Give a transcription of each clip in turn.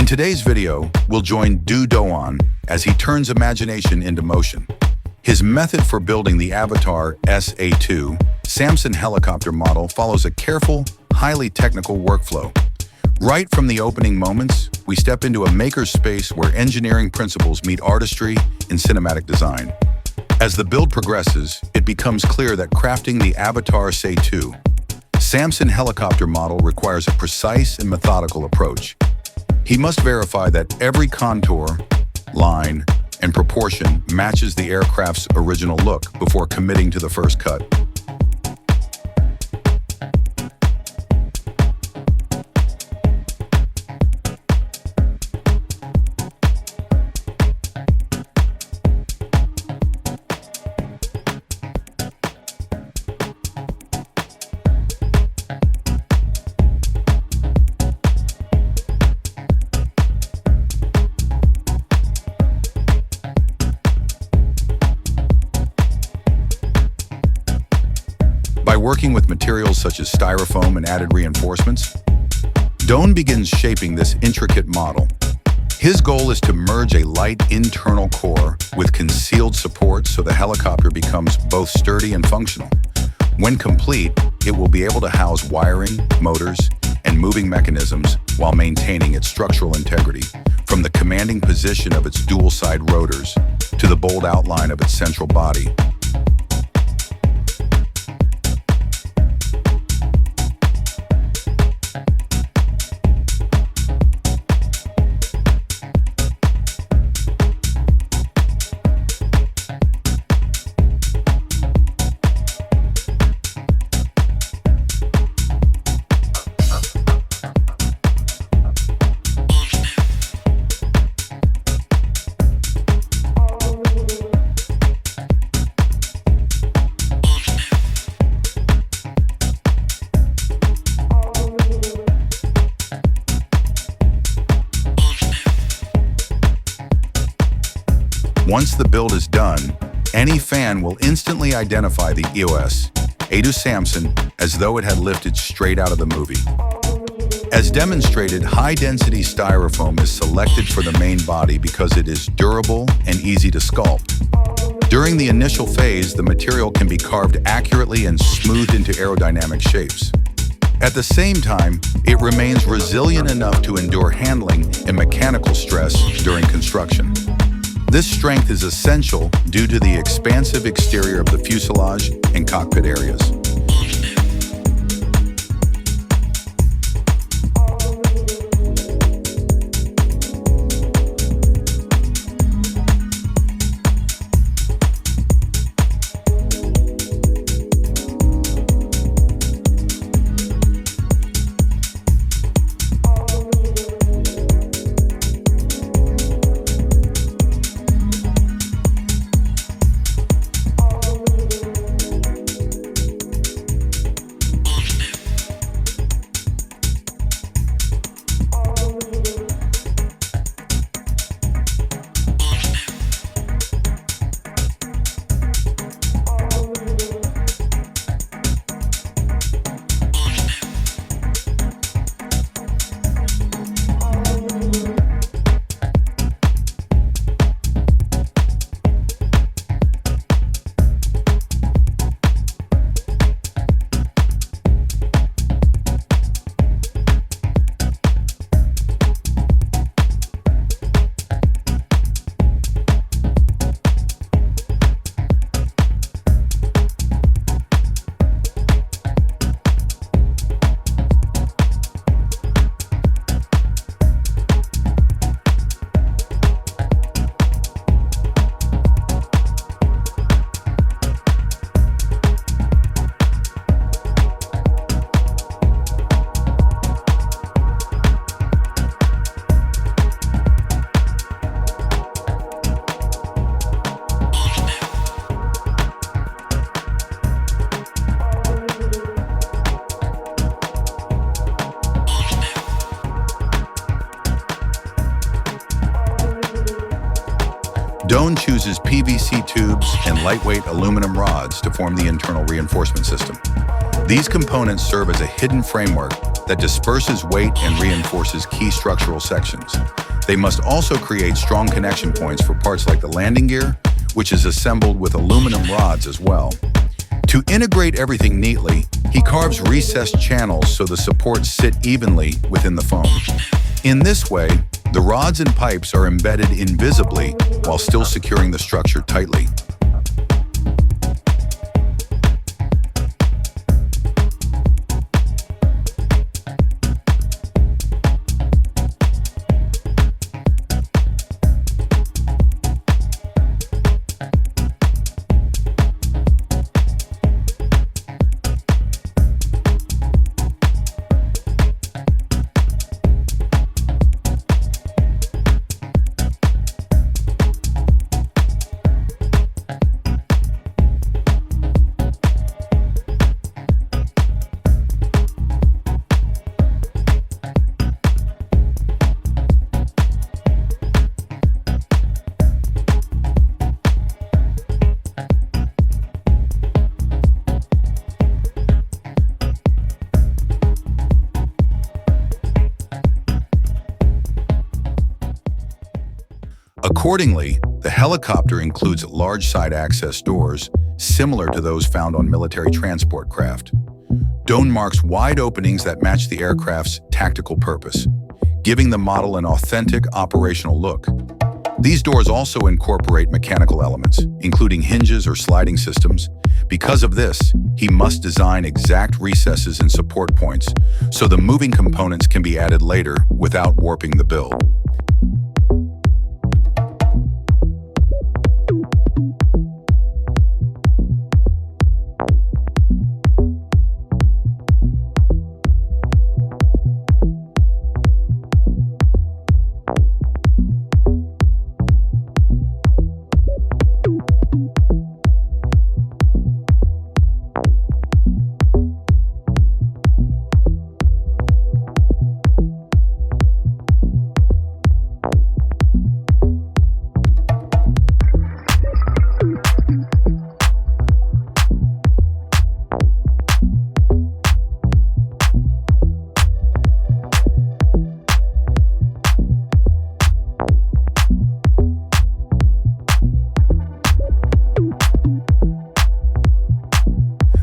In today's video, we'll join Do Doan as he turns imagination into motion. His method for building the Avatar SA-2 Samson helicopter model follows a careful, highly technical workflow. Right from the opening moments, we step into a maker's space where engineering principles meet artistry in cinematic design. As the build progresses, it becomes clear that crafting the Avatar SA-2 Samson helicopter model requires a precise and methodical approach. He must verify that every contour, line, and proportion matches the aircraft's original look before committing to the first cut. By working with materials such as Styrofoam and added reinforcements, Doan begins shaping this intricate model. His goal is to merge a light internal core with concealed support so the helicopter becomes both sturdy and functional. When complete, it will be able to house wiring, motors, and moving mechanisms while maintaining its structural integrity, from the commanding position of its dual-side rotors to the bold outline of its central body. Once the build is done, any fan will instantly identify the SA-2 Samson as though it had lifted straight out of the movie. As demonstrated, high-density styrofoam is selected for the main body because it is durable and easy to sculpt. During the initial phase, the material can be carved accurately and smoothed into aerodynamic shapes. At the same time, it remains resilient enough to endure handling and mechanical stress during construction. This strength is essential due to the expansive exterior of the fuselage and cockpit areas. Doan chooses PVC tubes and lightweight aluminum rods to form the internal reinforcement system. These components serve as a hidden framework that disperses weight and reinforces key structural sections. They must also create strong connection points for parts like the landing gear, which is assembled with aluminum rods as well. To integrate everything neatly, he carves recessed channels so the supports sit evenly within the foam. In this way, the rods and pipes are embedded invisibly while still securing the structure tightly. Accordingly, the helicopter includes large side access doors, similar to those found on military transport craft. Doan marks wide openings that match the aircraft's tactical purpose, giving the model an authentic operational look. These doors also incorporate mechanical elements, including hinges or sliding systems. Because of this, he must design exact recesses and support points, so the moving components can be added later without warping the build.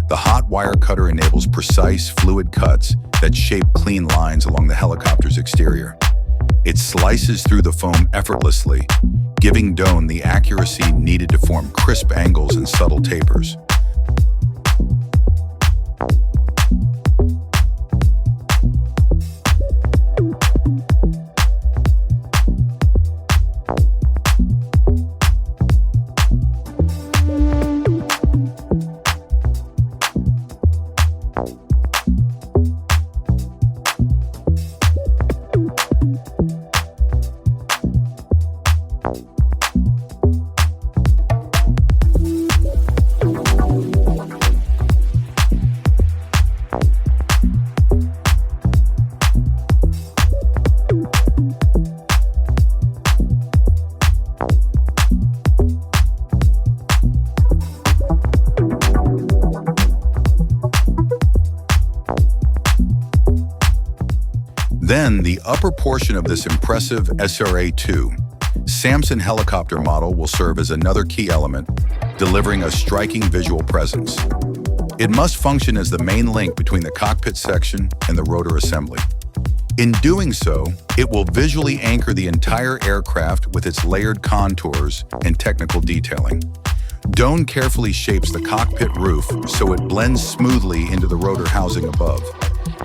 The hot wire cutter enables precise, fluid cuts that shape clean lines along the helicopter's exterior. It slices through the foam effortlessly, giving Doan the accuracy needed to form crisp angles and subtle tapers. Then, the upper portion of this impressive SA-2 Samson helicopter model will serve as another key element, delivering a striking visual presence. It must function as the main link between the cockpit section and the rotor assembly. In doing so, it will visually anchor the entire aircraft with its layered contours and technical detailing. Doan carefully shapes the cockpit roof so it blends smoothly into the rotor housing above.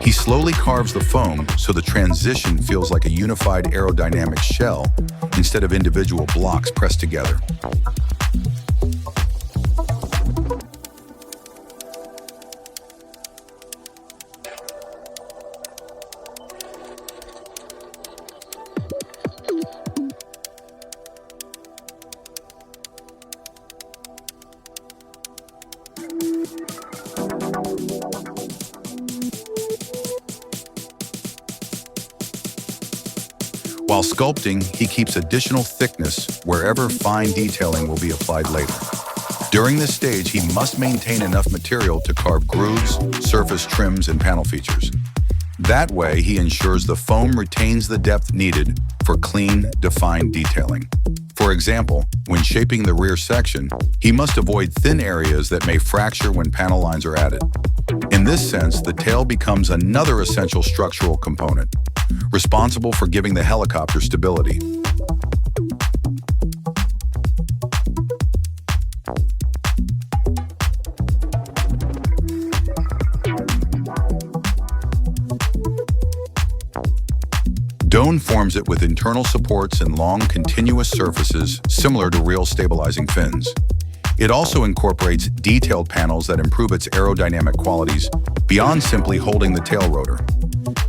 He slowly carves the foam so the transition feels like a unified aerodynamic shell instead of individual blocks pressed together. While sculpting, he keeps additional thickness wherever fine detailing will be applied later. During this stage, he must maintain enough material to carve grooves, surface trims, and panel features. That way, he ensures the foam retains the depth needed for clean, defined detailing. For example, when shaping the rear section, he must avoid thin areas that may fracture when panel lines are added. In this sense, the tail becomes another essential structural component, responsible for giving the helicopter stability. Doan forms it with internal supports and long, continuous surfaces similar to real stabilizing fins. It also incorporates detailed panels that improve its aerodynamic qualities beyond simply holding the tail rotor.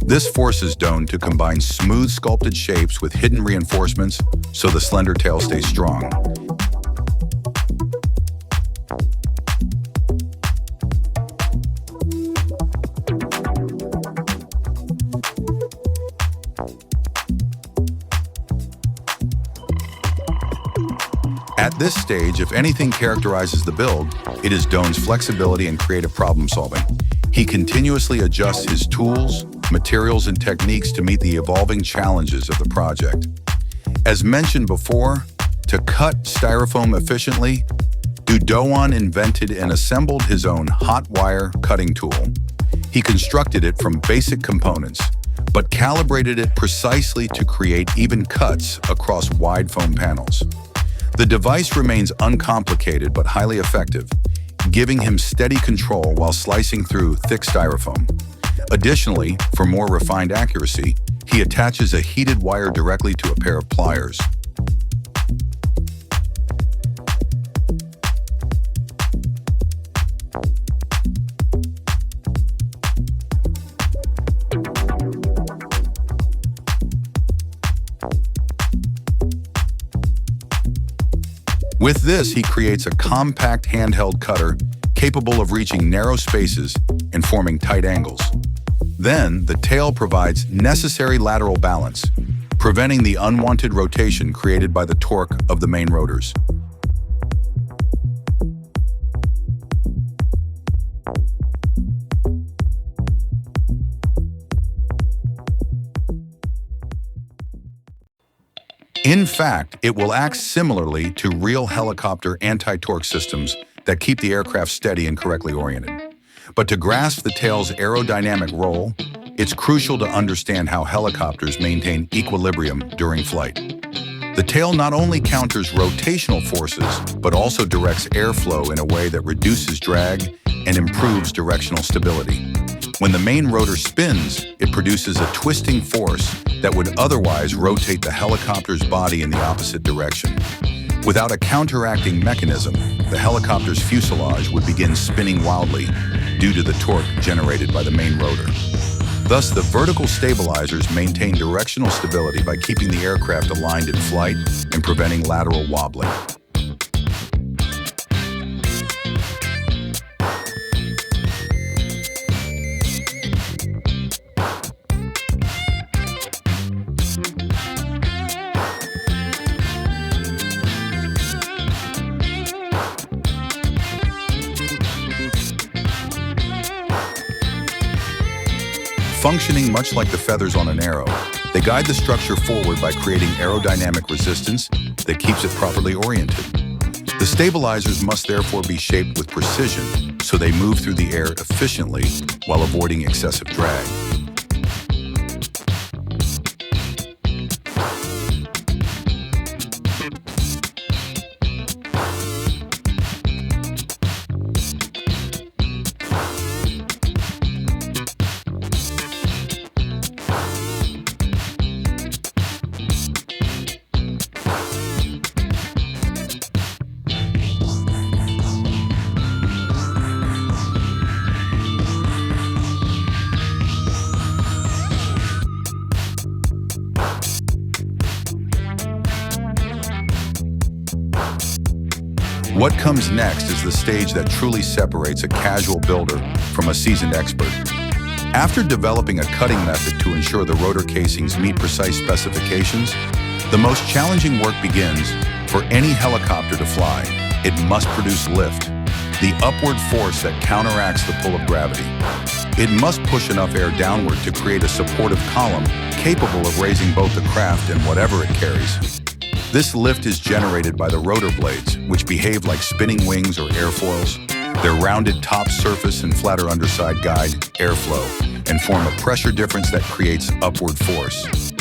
This forces Doan to combine smooth sculpted shapes with hidden reinforcements so the slender tail stays strong. At this stage, if anything characterizes the build, it is Doan's flexibility and creative problem solving. He continuously adjusts his tools, materials, and techniques to meet the evolving challenges of the project. As mentioned before, to cut styrofoam efficiently, Do Doan invented and assembled his own hot wire cutting tool. He constructed it from basic components, but calibrated it precisely to create even cuts across wide foam panels. The device remains uncomplicated but highly effective, giving him steady control while slicing through thick styrofoam. Additionally, for more refined accuracy, he attaches a heated wire directly to a pair of pliers. With this, he creates a compact handheld cutter capable of reaching narrow spaces and forming tight angles. Then, the tail provides necessary lateral balance, preventing the unwanted rotation created by the torque of the main rotors. In fact, it will act similarly to real helicopter anti-torque systems that keep the aircraft steady and correctly oriented. But to grasp the tail's aerodynamic role, it's crucial to understand how helicopters maintain equilibrium during flight. The tail not only counters rotational forces, but also directs airflow in a way that reduces drag and improves directional stability. When the main rotor spins, it produces a twisting force that would otherwise rotate the helicopter's body in the opposite direction. Without a counteracting mechanism, the helicopter's fuselage would begin spinning wildly due to the torque generated by the main rotor. Thus, the vertical stabilizers maintain directional stability by keeping the aircraft aligned in flight and preventing lateral wobbling. Functioning much like the feathers on an arrow, they guide the structure forward by creating aerodynamic resistance that keeps it properly oriented. The stabilizers must therefore be shaped with precision so they move through the air efficiently while avoiding excessive drag. What comes next is the stage that truly separates a casual builder from a seasoned expert. After developing a cutting method to ensure the rotor casings meet precise specifications, the most challenging work begins for any helicopter to fly. it must produce lift, the upward force that counteracts the pull of gravity. It must push enough air downward to create a supportive column capable of raising both the craft and whatever it carries. This lift is generated by the rotor blades, which behave like spinning wings or airfoils. Their rounded top surface and flatter underside guide airflow and form a pressure difference that creates upward force.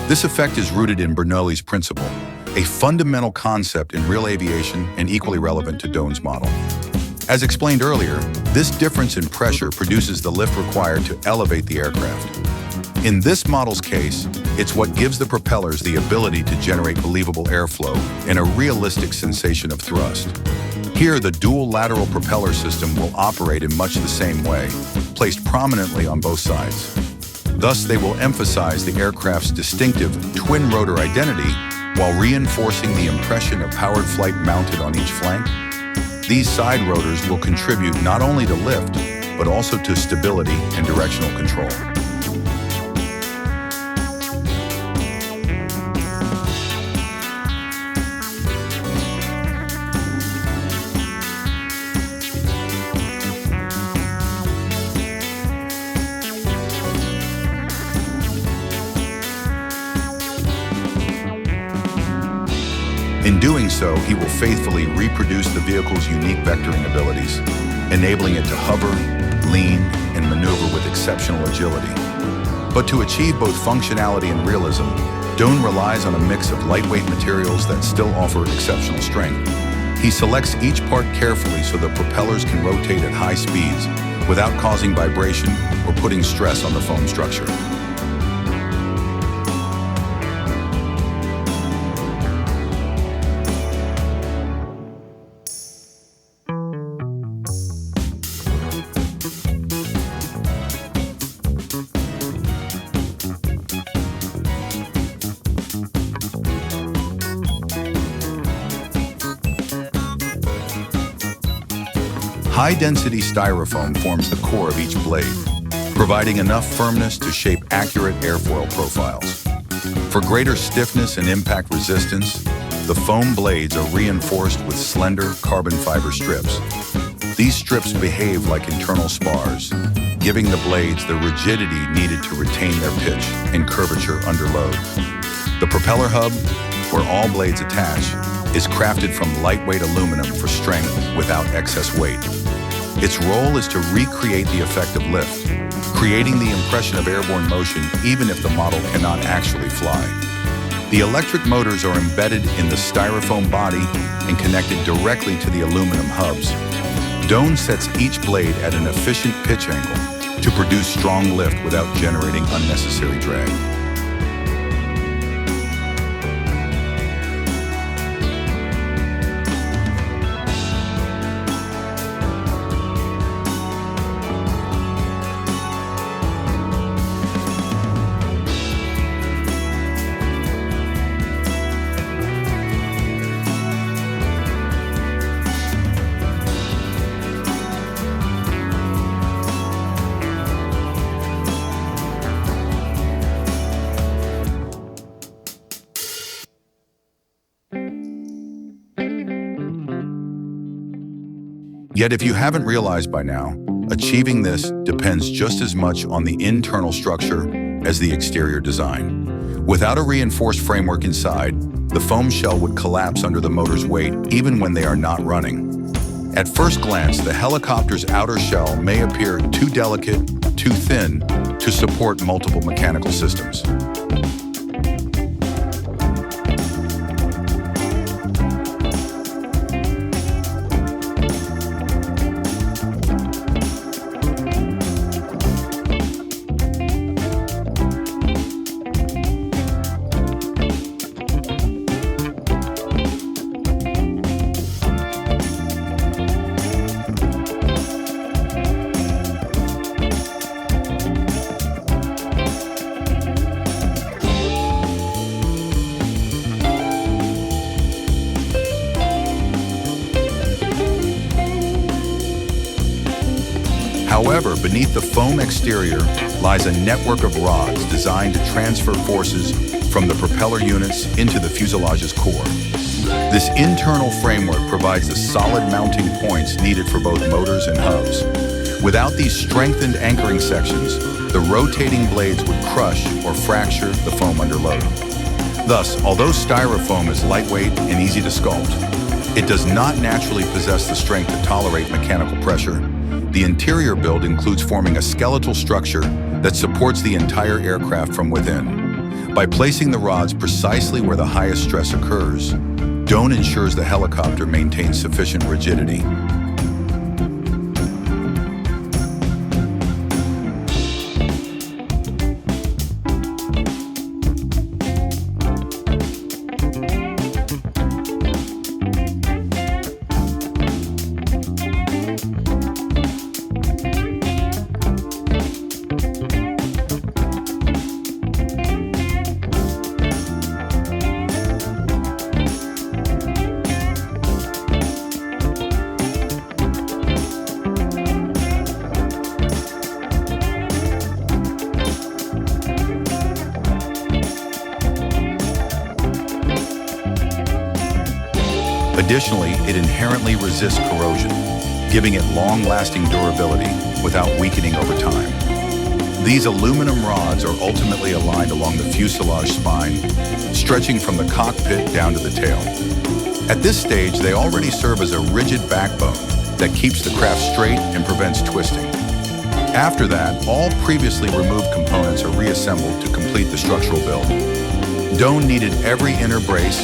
This effect is rooted in Bernoulli's principle, a fundamental concept in real aviation and equally relevant to Doan's model. As explained earlier, this difference in pressure produces the lift required to elevate the aircraft. In this model's case, it's what gives the propellers the ability to generate believable airflow and a realistic sensation of thrust. Here, the dual lateral propeller system will operate in much the same way, placed prominently on both sides. Thus, they will emphasize the aircraft's distinctive twin-rotor identity while reinforcing the impression of powered flight mounted on each flank. These side rotors will contribute not only to lift, but also to stability and directional control. In doing so, he will faithfully reproduce the vehicle's unique vectoring abilities, enabling it to hover, lean, and maneuver with exceptional agility. But to achieve both functionality and realism, Doan relies on a mix of lightweight materials that still offer exceptional strength. He selects each part carefully so the propellers can rotate at high speeds without causing vibration or putting stress on the foam structure. High-density styrofoam forms the core of each blade, providing enough firmness to shape accurate airfoil profiles. For greater stiffness and impact resistance, the foam blades are reinforced with slender carbon fiber strips. These strips behave like internal spars, giving the blades the rigidity needed to retain their pitch and curvature under load. The propeller hub, where all blades attach, is crafted from lightweight aluminum for strength without excess weight. Its role is to recreate the effect of lift, creating the impression of airborne motion even if the model cannot actually fly. The electric motors are embedded in the styrofoam body and connected directly to the aluminum hubs. Doan sets each blade at an efficient pitch angle to produce strong lift without generating unnecessary drag. Yet if you haven't realized by now, achieving this depends just as much on the internal structure as the exterior design. Without a reinforced framework inside, the foam shell would collapse under the motor's weight even when they are not running. At first glance, the helicopter's outer shell may appear too delicate, too thin to support multiple mechanical systems. However, beneath the foam exterior lies a network of rods designed to transfer forces from the propeller units into the fuselage's core. This internal framework provides the solid mounting points needed for both motors and hubs. Without these strengthened anchoring sections, the rotating blades would crush or fracture the foam under load. Thus, although Styrofoam is lightweight and easy to sculpt, it does not naturally possess the strength to tolerate mechanical pressure. The interior build includes forming a skeletal structure that supports the entire aircraft from within. By placing the rods precisely where the highest stress occurs, Doan ensures the helicopter maintains sufficient rigidity. Additionally, it inherently resists corrosion, giving it long-lasting durability without weakening over time. These aluminum rods are ultimately aligned along the fuselage spine, stretching from the cockpit down to the tail. At this stage, they already serve as a rigid backbone that keeps the craft straight and prevents twisting. After that, all previously removed components are reassembled to complete the structural build. Doan needed every inner brace,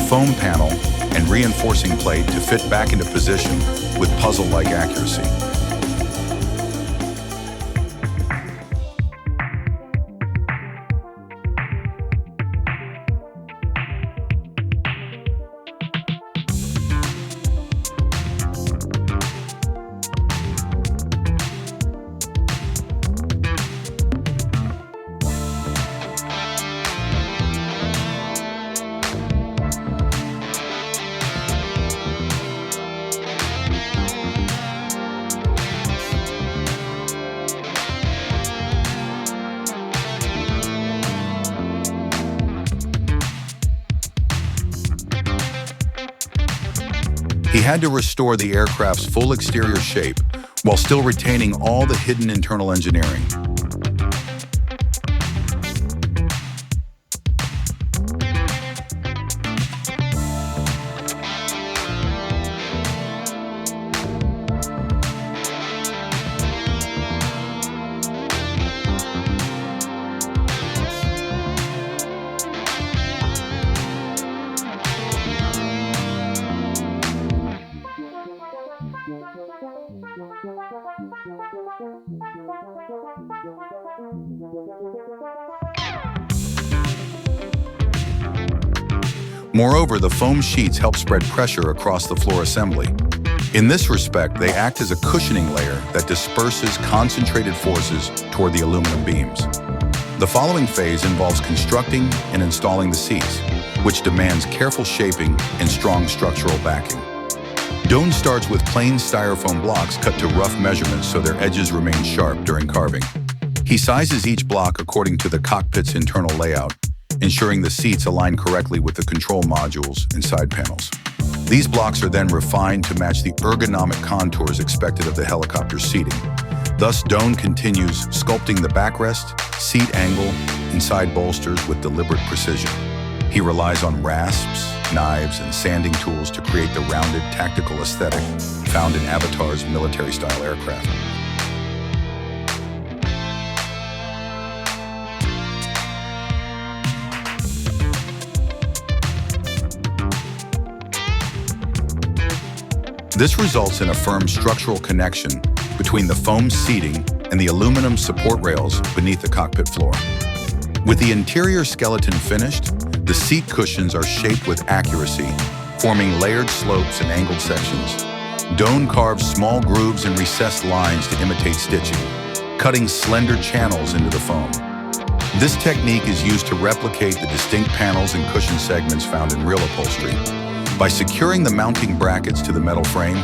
foam panel, and reinforcing plate to fit back into position with puzzle-like accuracy. He had to restore the aircraft's full exterior shape while still retaining all the hidden internal engineering. Moreover, the foam sheets help spread pressure across the floor assembly. In this respect, they act as a cushioning layer that disperses concentrated forces toward the aluminum beams. The following phase involves constructing and installing the seats, which demands careful shaping and strong structural backing. Doan starts with plain styrofoam blocks cut to rough measurements so their edges remain sharp during carving. He sizes each block according to the cockpit's internal layout, ensuring the seats align correctly with the control modules and side panels. These blocks are then refined to match the ergonomic contours expected of the helicopter's seating. Thus, Doan continues sculpting the backrest, seat angle, and side bolsters with deliberate precision. He relies on rasps, knives, and sanding tools to create the rounded tactical aesthetic found in Avatar's military-style aircraft. This results in a firm structural connection between the foam seating and the aluminum support rails beneath the cockpit floor. With the interior skeleton finished, the seat cushions are shaped with accuracy, forming layered slopes and angled sections. Doan carves small grooves and recessed lines to imitate stitching, cutting slender channels into the foam. This technique is used to replicate the distinct panels and cushion segments found in real upholstery. By securing the mounting brackets to the metal frame,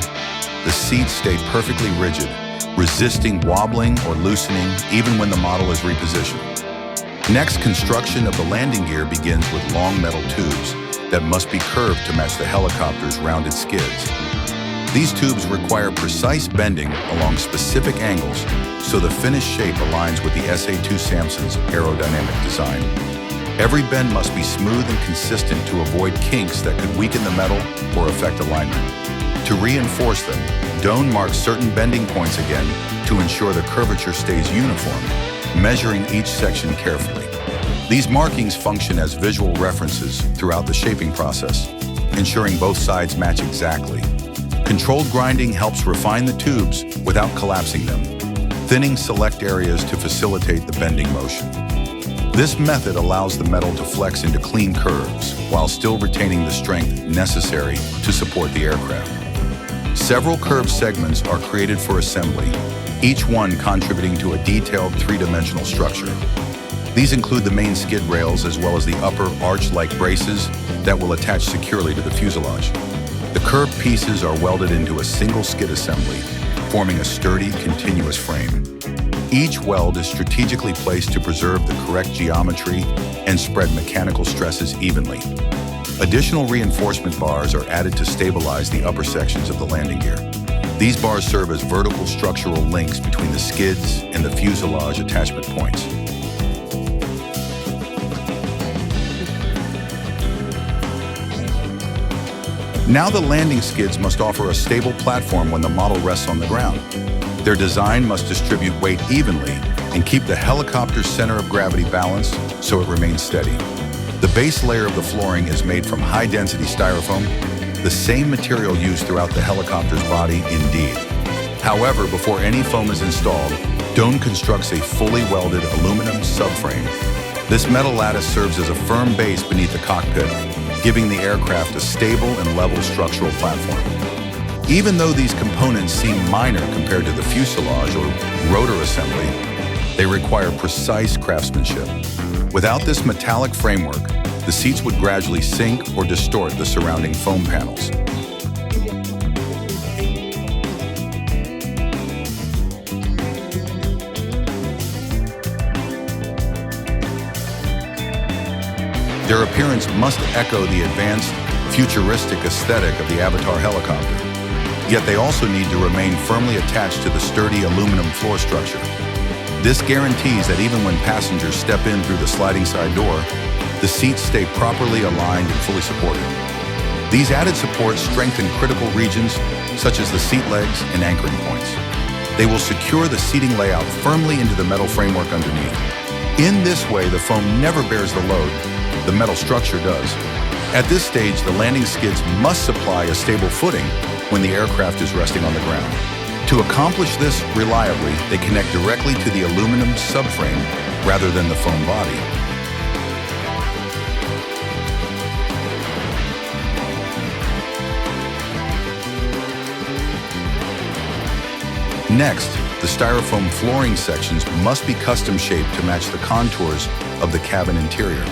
the seats stay perfectly rigid resisting wobbling or loosening even when the model is repositioned. Next, construction of the landing gear begins with long metal tubes that must be curved to match the helicopter's rounded skids. These tubes require precise bending along specific angles so the finished shape aligns with the SA-2 Samson's aerodynamic design. Every bend must be smooth and consistent to avoid kinks that could weaken the metal or affect alignment. To reinforce them, Doan marks certain bending points again to ensure the curvature stays uniform, measuring each section carefully. These markings function as visual references throughout the shaping process, ensuring both sides match exactly. Controlled grinding helps refine the tubes without collapsing them, thinning select areas to facilitate the bending motion. This method allows the metal to flex into clean curves while still retaining the strength necessary to support the aircraft. Several curved segments are created for assembly, each one contributing to a detailed three-dimensional structure. These include the main skid rails as well as the upper arch-like braces that will attach securely to the fuselage. The curved pieces are welded into a single skid assembly, forming a sturdy, continuous frame. Each weld is strategically placed to preserve the correct geometry and spread mechanical stresses evenly. Additional reinforcement bars are added to stabilize the upper sections of the landing gear. These bars serve as vertical structural links between the skids and the fuselage attachment points. Now the landing skids must offer a stable platform when the model rests on the ground. Their design must distribute weight evenly and keep the helicopter's center of gravity balanced so it remains steady. The base layer of the flooring is made from high-density styrofoam, the same material used throughout the helicopter's body indeed. However, before any foam is installed, Doan constructs a fully welded aluminum subframe. This metal lattice serves as a firm base beneath the cockpit, giving the aircraft a stable and level structural platform. Even though these components seem minor compared to the fuselage or rotor assembly, they require precise craftsmanship. Without this metallic framework, the seats would gradually sink or distort the surrounding foam panels. Their appearance must echo the advanced, futuristic aesthetic of the Avatar helicopter. Yet they also need to remain firmly attached to the sturdy aluminum floor structure. This guarantees that even when passengers step in through the sliding side door, the seats stay properly aligned and fully supported. These added supports strengthen critical regions such as the seat legs and anchoring points. They will secure the seating layout firmly into the metal framework underneath. In this way, the foam never bears the load, the metal structure does. At this stage, the landing skids must supply a stable footing when the aircraft is resting on the ground. To accomplish this reliably, they connect directly to the aluminum subframe rather than the foam body. Next, the styrofoam flooring sections must be custom shaped to match the contours of the cabin interior.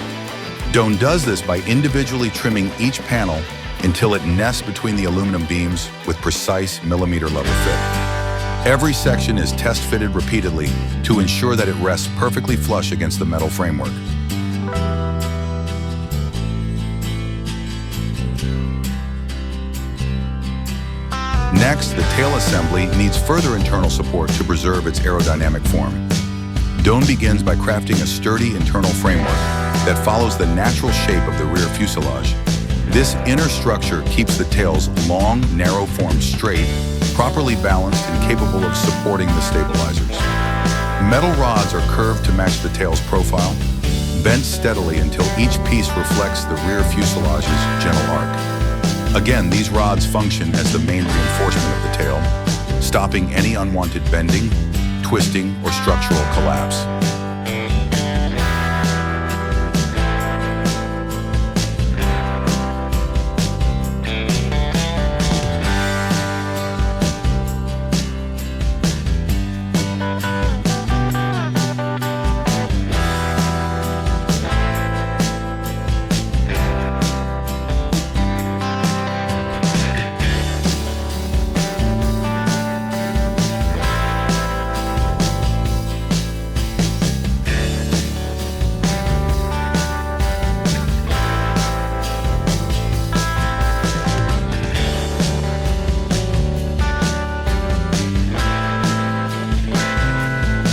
Doan does this by individually trimming each panel until it nests between the aluminum beams with precise millimeter-level fit. Every section is test-fitted repeatedly to ensure that it rests perfectly flush against the metal framework. Next, the tail assembly needs further internal support to preserve its aerodynamic form. Doan begins by crafting a sturdy internal framework that follows the natural shape of the rear fuselage. This inner structure keeps the tail's long, narrow form straight, properly balanced and capable of supporting the stabilizers. Metal rods are curved to match the tail's profile, bent steadily until each piece reflects the rear fuselage's gentle arc. Again, these rods function as the main reinforcement of the tail, stopping any unwanted bending, twisting, or structural collapse.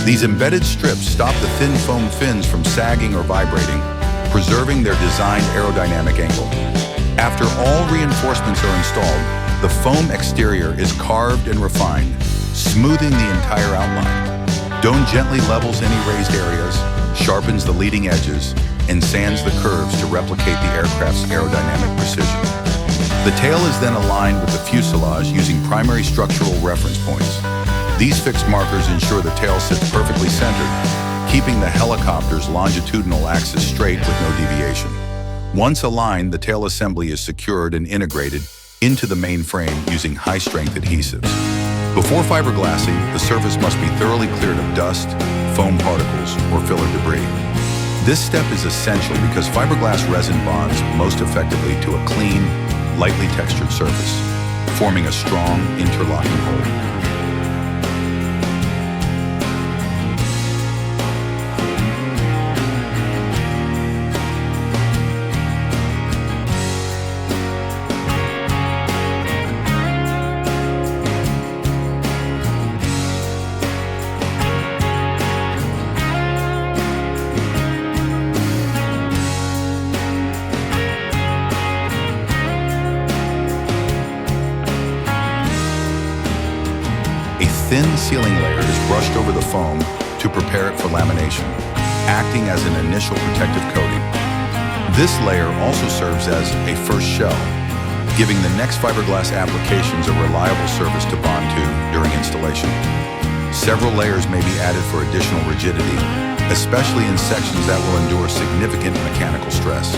These embedded strips stop the thin foam fins from sagging or vibrating, preserving their designed aerodynamic angle. After all reinforcements are installed, the foam exterior is carved and refined, smoothing the entire outline. Doan gently levels any raised areas, sharpens the leading edges, and sands the curves to replicate the aircraft's aerodynamic precision. The tail is then aligned with the fuselage using primary structural reference points. These fixed markers ensure the tail sits perfectly centered, keeping the helicopter's longitudinal axis straight with no deviation. Once aligned, the tail assembly is secured and integrated into the main frame using high-strength adhesives. Before fiberglassing, the surface must be thoroughly cleared of dust, foam particles, or filler debris. This step is essential because fiberglass resin bonds most effectively to a clean, lightly textured surface, forming a strong, interlocking hold. Thin sealing layer is brushed over the foam to prepare it for lamination, acting as an initial protective coating. This layer also serves as a first shell, giving the next fiberglass applications a reliable surface to bond to during installation. Several layers may be added for additional rigidity, especially in sections that will endure significant mechanical stress.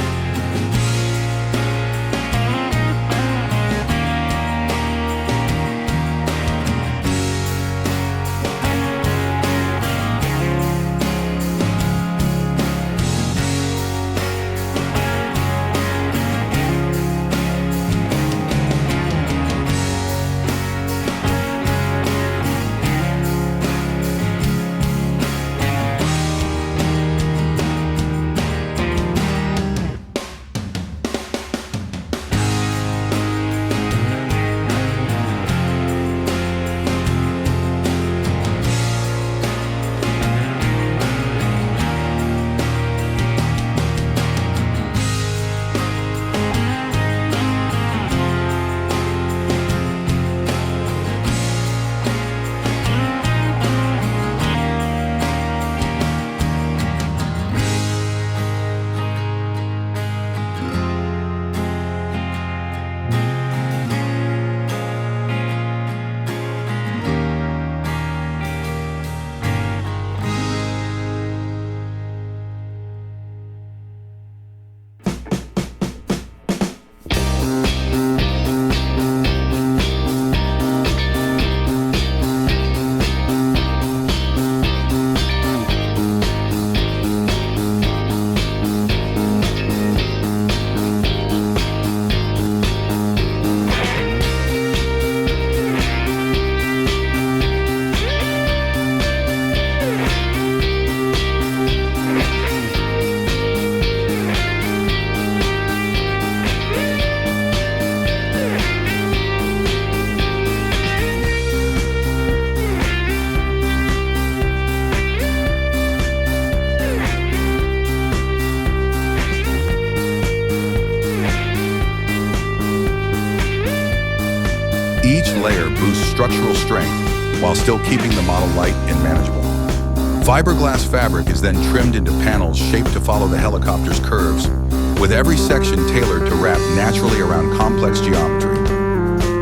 Each layer boosts structural strength while still keeping the model light and manageable. Fiberglass fabric is then trimmed into panels shaped to follow the helicopter's curves, with every section tailored to wrap naturally around complex geometry.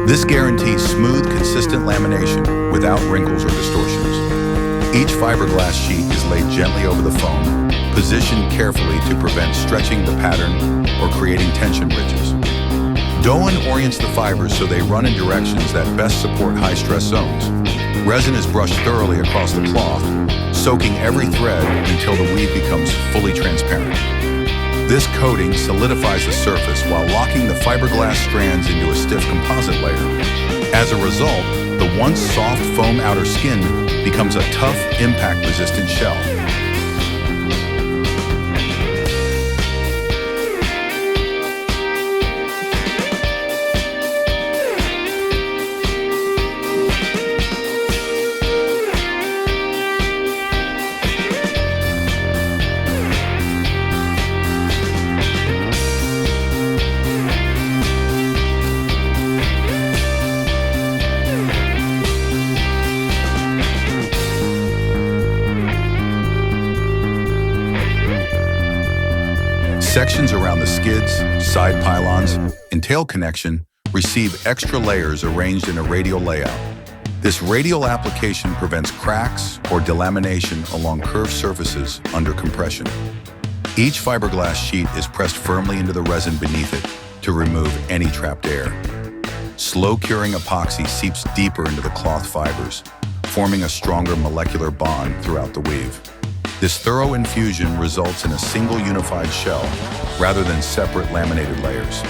This guarantees smooth, consistent lamination without wrinkles or distortions. Each fiberglass sheet is laid gently over the foam, positioned carefully to prevent stretching the pattern or creating tension ridges. Doan orients the fibers so they run in directions that best support high-stress zones. Resin is brushed thoroughly across the cloth, soaking every thread until the weave becomes fully transparent. This coating solidifies the surface while locking the fiberglass strands into a stiff composite layer. As a result, the once soft foam outer skin becomes a tough, impact-resistant shell. Sections around the skids, side pylons, and tail connection receive extra layers arranged in a radial layout. This radial application prevents cracks or delamination along curved surfaces under compression. Each fiberglass sheet is pressed firmly into the resin beneath it to remove any trapped air. Slow-curing epoxy seeps deeper into the cloth fibers, forming a stronger molecular bond throughout the weave. This thorough infusion results in a single unified shell rather than separate laminated layers.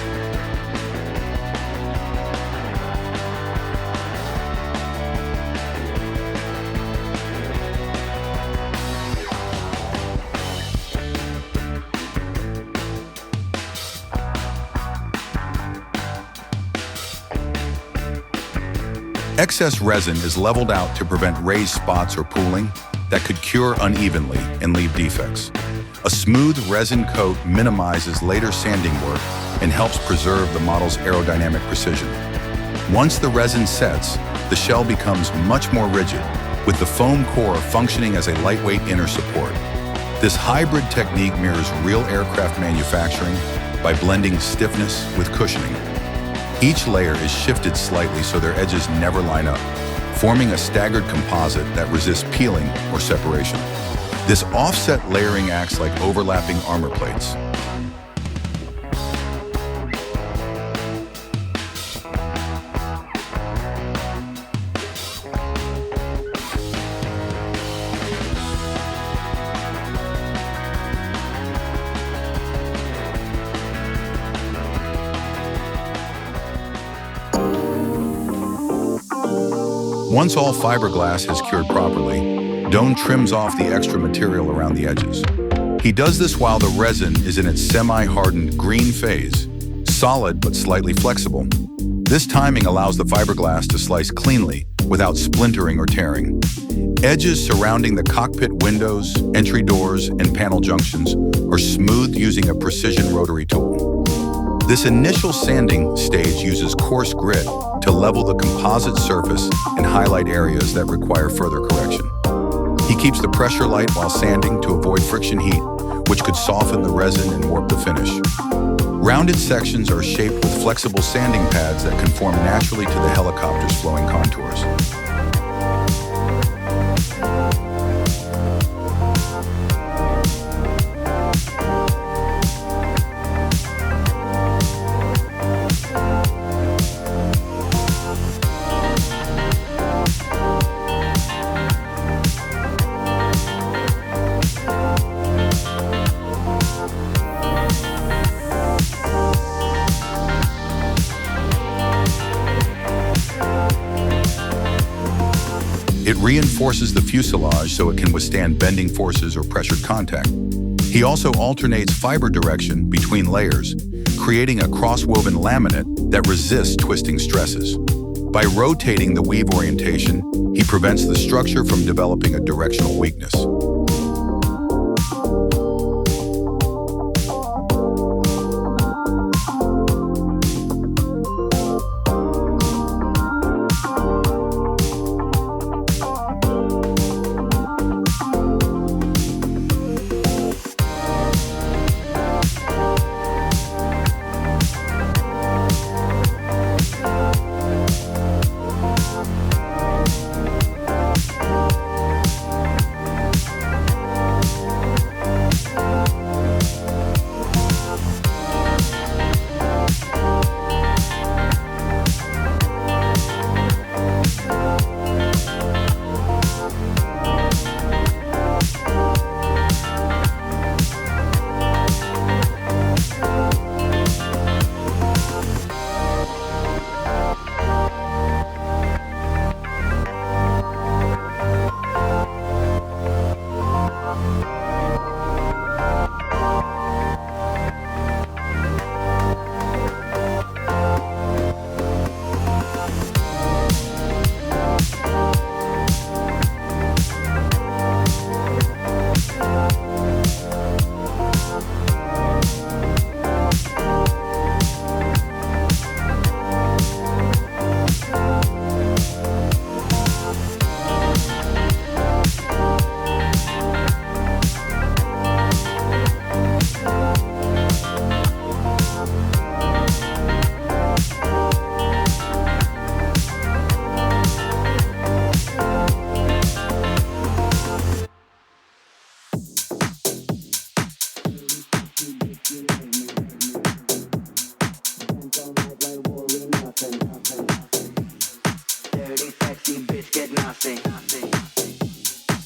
Excess resin is leveled out to prevent raised spots or pooling that could cure unevenly and leave defects. A smooth resin coat minimizes later sanding work and helps preserve the model's aerodynamic precision. Once the resin sets, the shell becomes much more rigid, with the foam core functioning as a lightweight inner support. This hybrid technique mirrors real aircraft manufacturing by blending stiffness with cushioning. Each layer is shifted slightly so their edges never line up, forming a staggered composite that resists peeling or separation. This offset layering acts like overlapping armor plates. Once all fiberglass is cured properly, Doan trims off the extra material around the edges. He does this while the resin is in its semi-hardened green phase, solid but slightly flexible. This timing allows the fiberglass to slice cleanly without splintering or tearing. Edges surrounding the cockpit windows, entry doors, and panel junctions are smoothed using a precision rotary tool. This initial sanding stage uses coarse grit to level the composite surface and highlight areas that require further correction. He keeps the pressure light while sanding to avoid friction heat, which could soften the resin and warp the finish. Rounded sections are shaped with flexible sanding pads that conform naturally to the helicopter's flowing contours. It reinforces the fuselage so it can withstand bending forces or pressured contact. He also alternates fiber direction between layers, creating a cross-woven laminate that resists twisting stresses. By rotating the weave orientation, he prevents the structure from developing a directional weakness.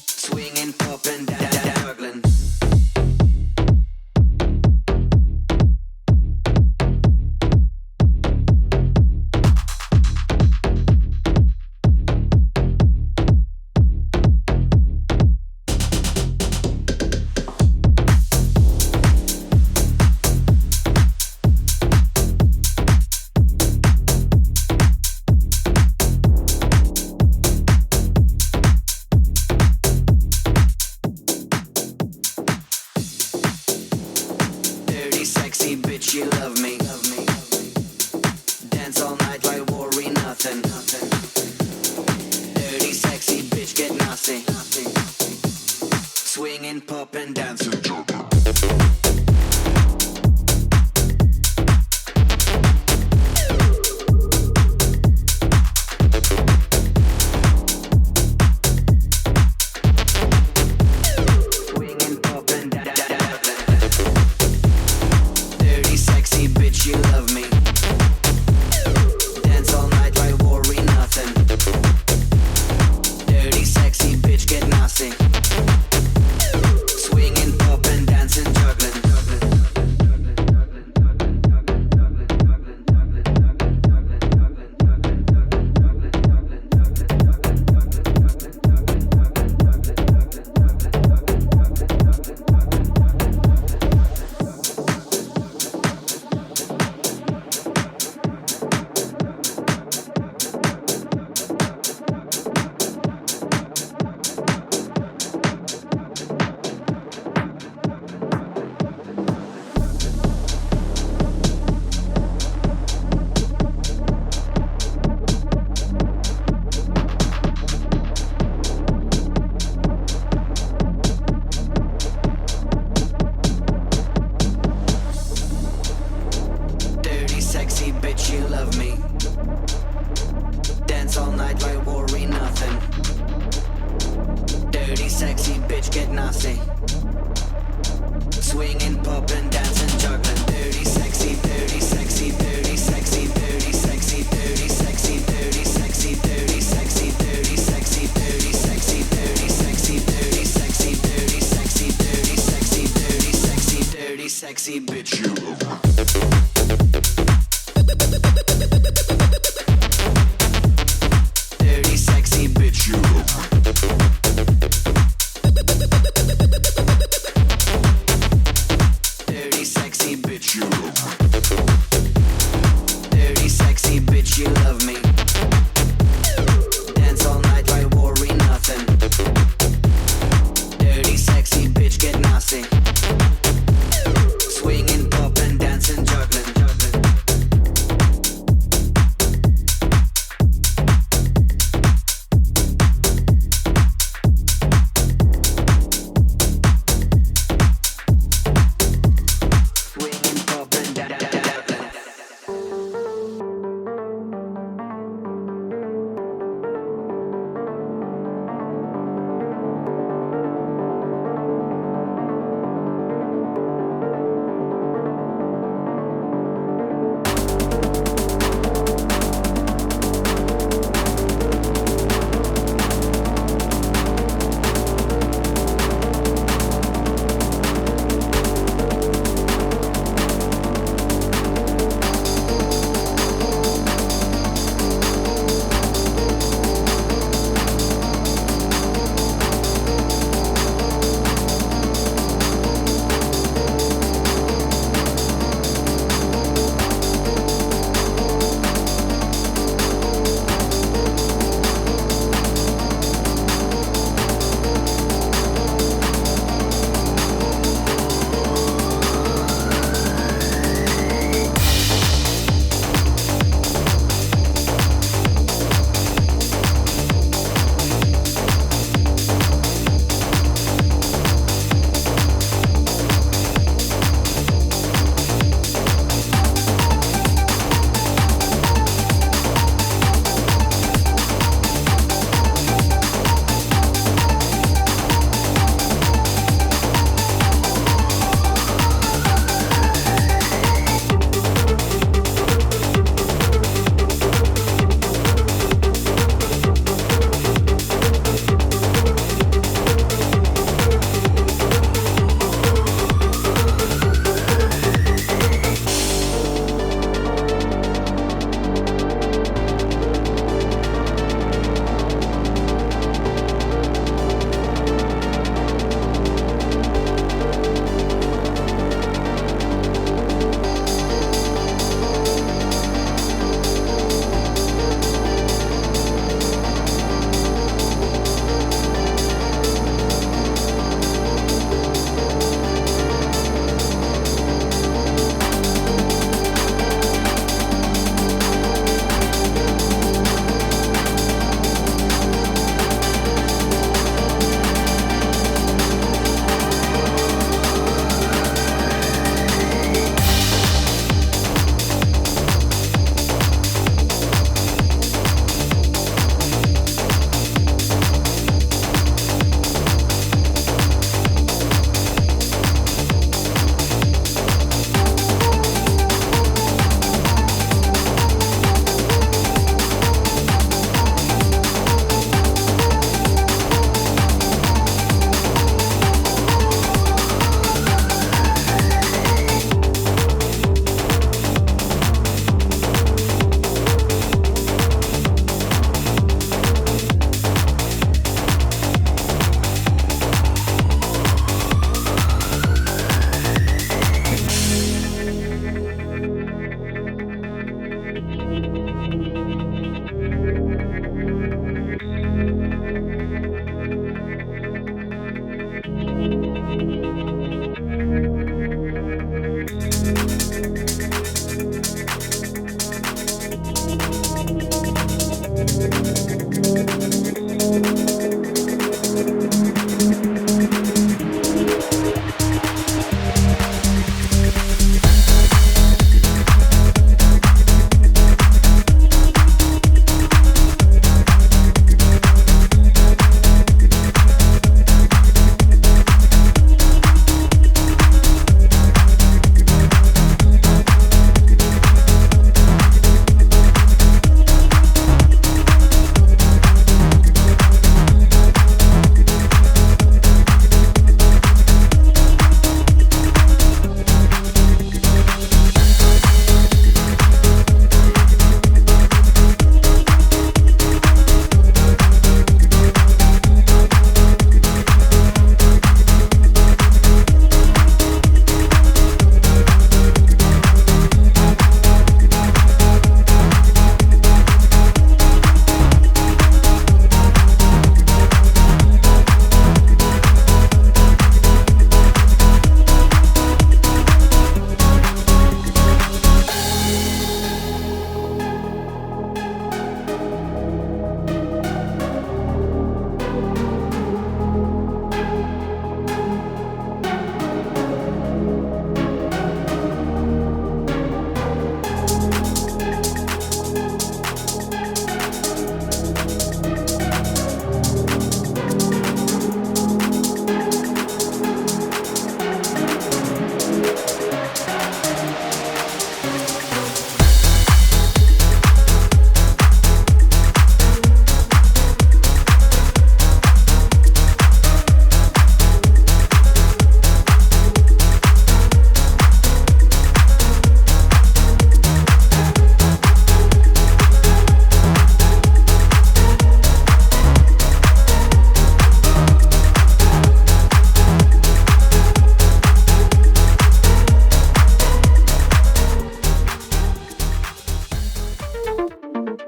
Swinging up and down, juggling.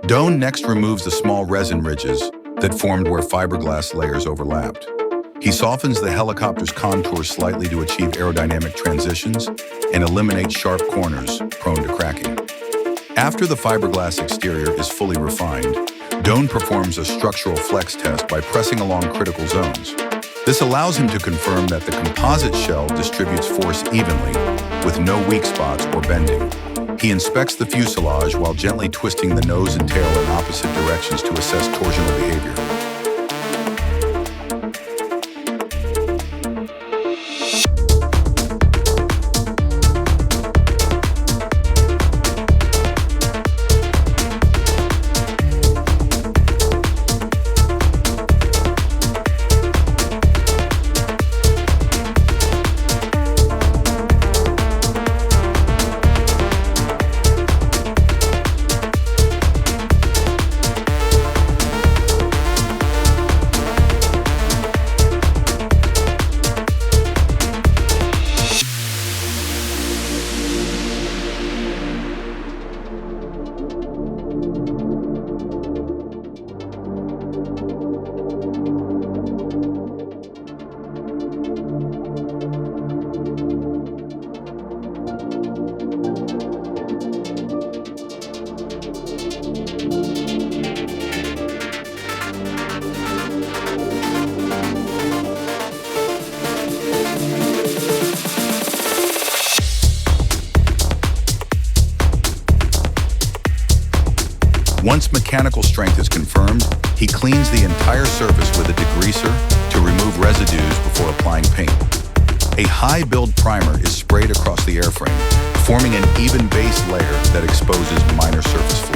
Doan next removes the small resin ridges that formed where fiberglass layers overlapped. He softens the helicopter's contours slightly to achieve aerodynamic transitions and eliminate sharp corners prone to cracking. After the fiberglass exterior is fully refined, Doan performs a structural flex test by pressing along critical zones. This allows him to confirm that the composite shell distributes force evenly, with no weak spots or bending. He inspects the fuselage while gently twisting the nose and tail in opposite directions to assess torsional behavior. Once mechanical strength is confirmed, he cleans the entire surface with a degreaser to remove residues before applying paint. A high-build primer is sprayed across the airframe, forming an even base layer that exposes minor surface flaws.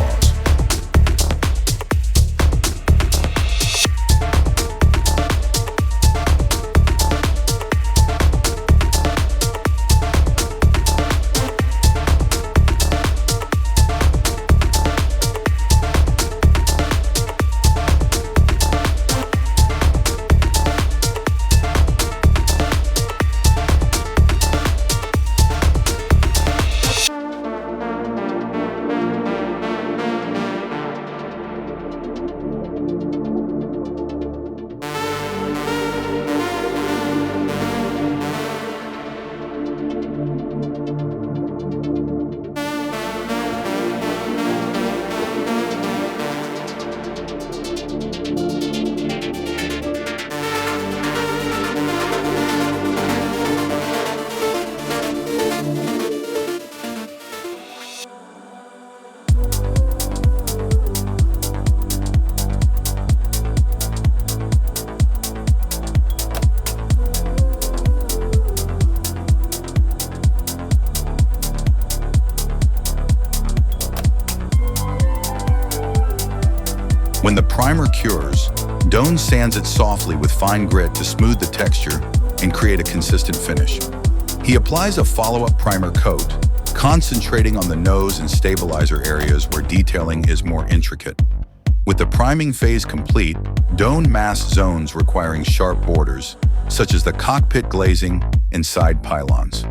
When the primer cures, Doan sands it softly with fine grit to smooth the texture and create a consistent finish. He applies a follow-up primer coat, concentrating on the nose and stabilizer areas where detailing is more intricate. With the priming phase complete, Doan masks zones requiring sharp borders, such as the cockpit glazing and side pylons.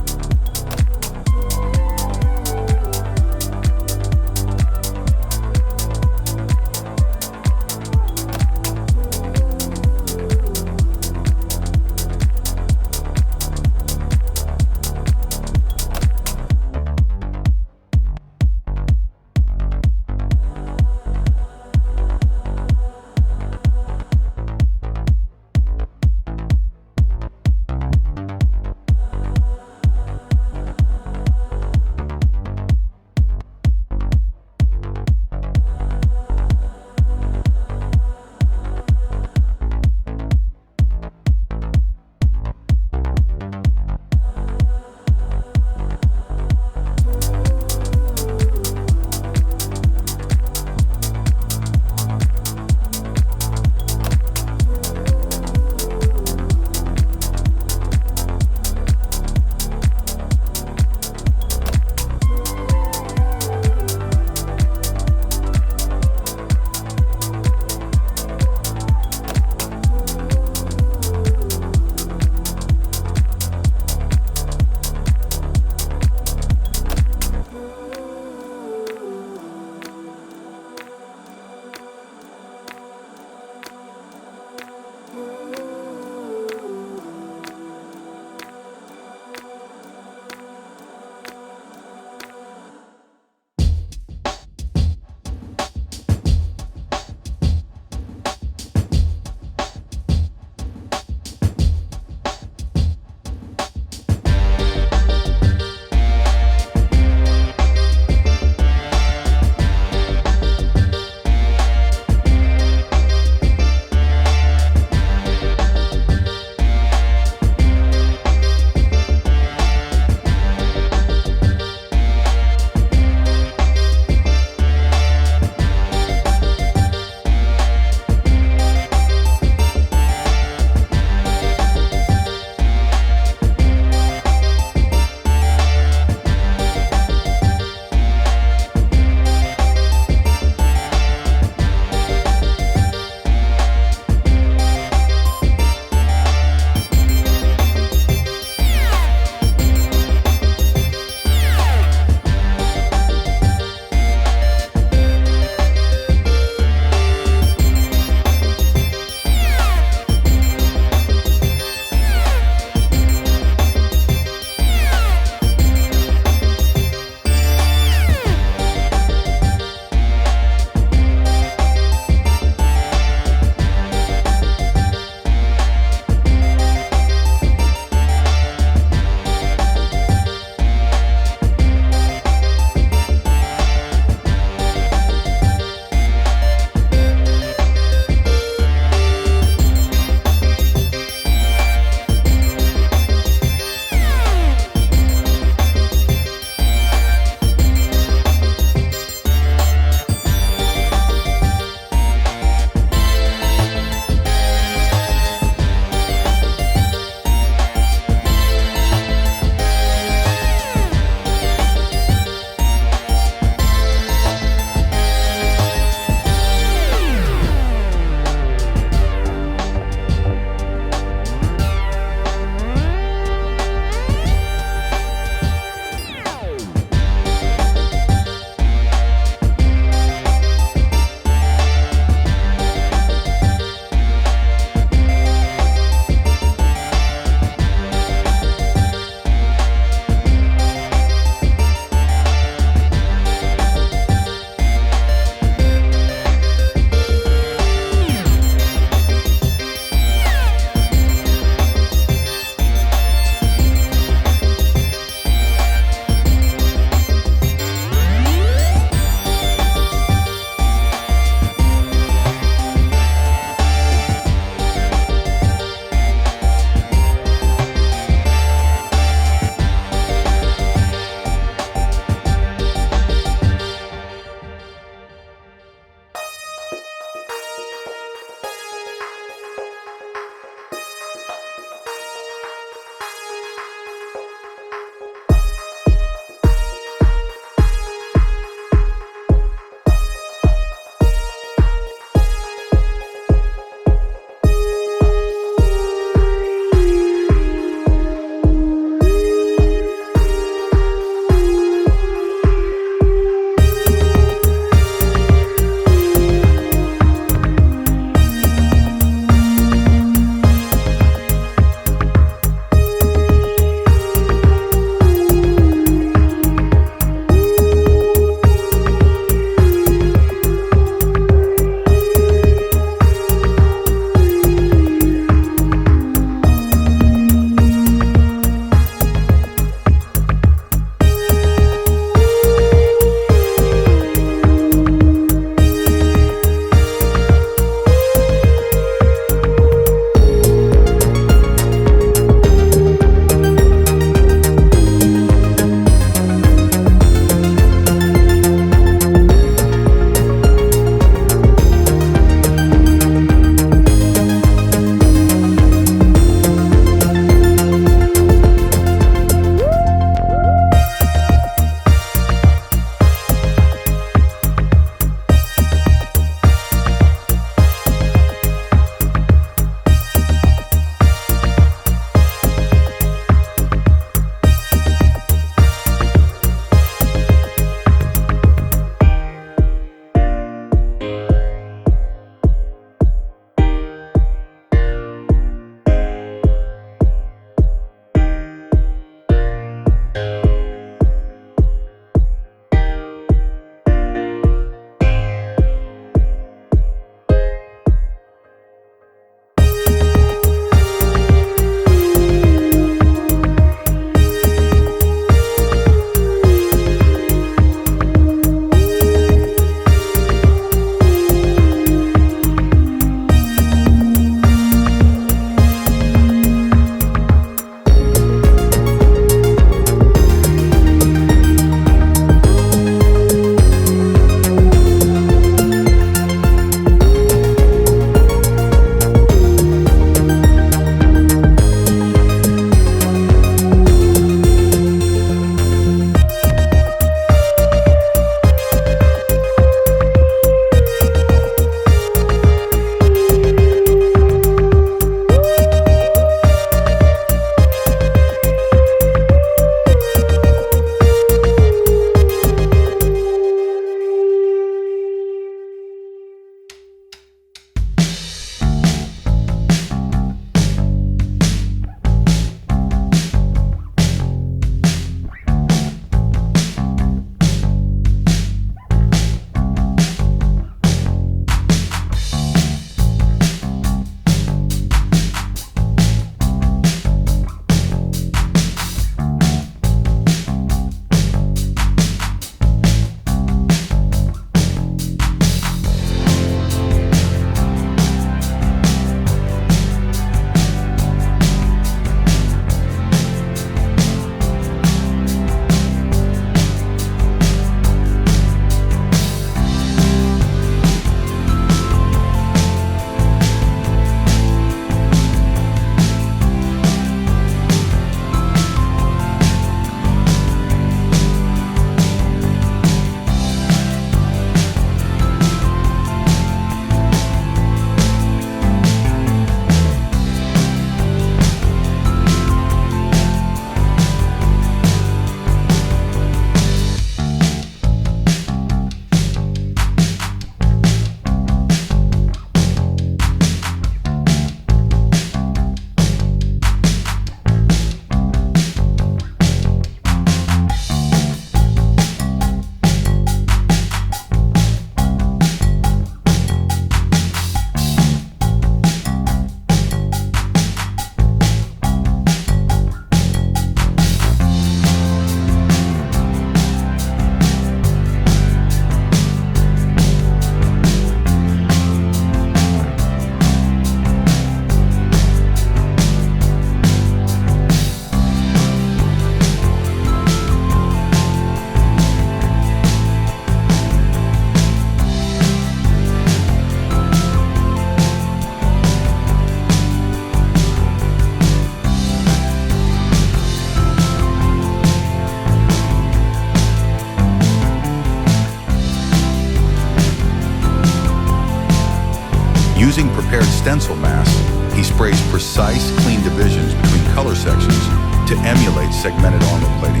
Using prepared stencil masks, he sprays precise, clean divisions between color sections to emulate segmented armor plating.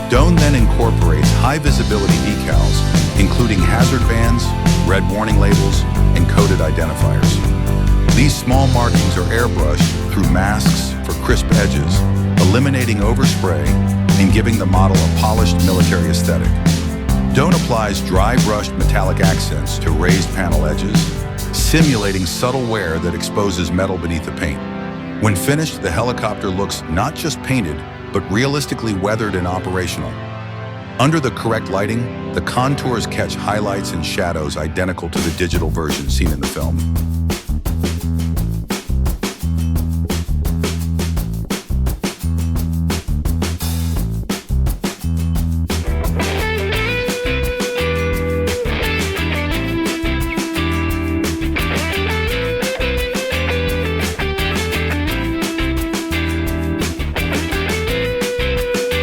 Doan then incorporates high-visibility decals, including hazard bands, red warning labels, and coded identifiers. These small markings are airbrushed through masks for crisp edges, eliminating overspray and giving the model a polished military aesthetic. Doan applies dry-brushed metallic accents to raised panel edges, simulating subtle wear that exposes metal beneath the paint. When finished, the helicopter looks not just painted, but realistically weathered and operational. Under the correct lighting, the contours catch highlights and shadows identical to the digital version seen in the film.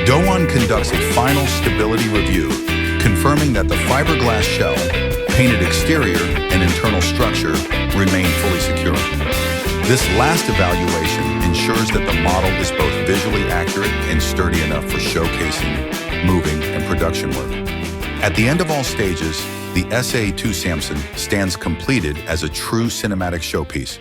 Doan conducts a final stability review, confirming that the fiberglass shell, painted exterior, and internal structure remain fully secure. This last evaluation ensures that the model is both visually accurate and sturdy enough for showcasing, moving, and production work. At the end of all stages, the SA-2 Samson stands completed as a true cinematic showpiece,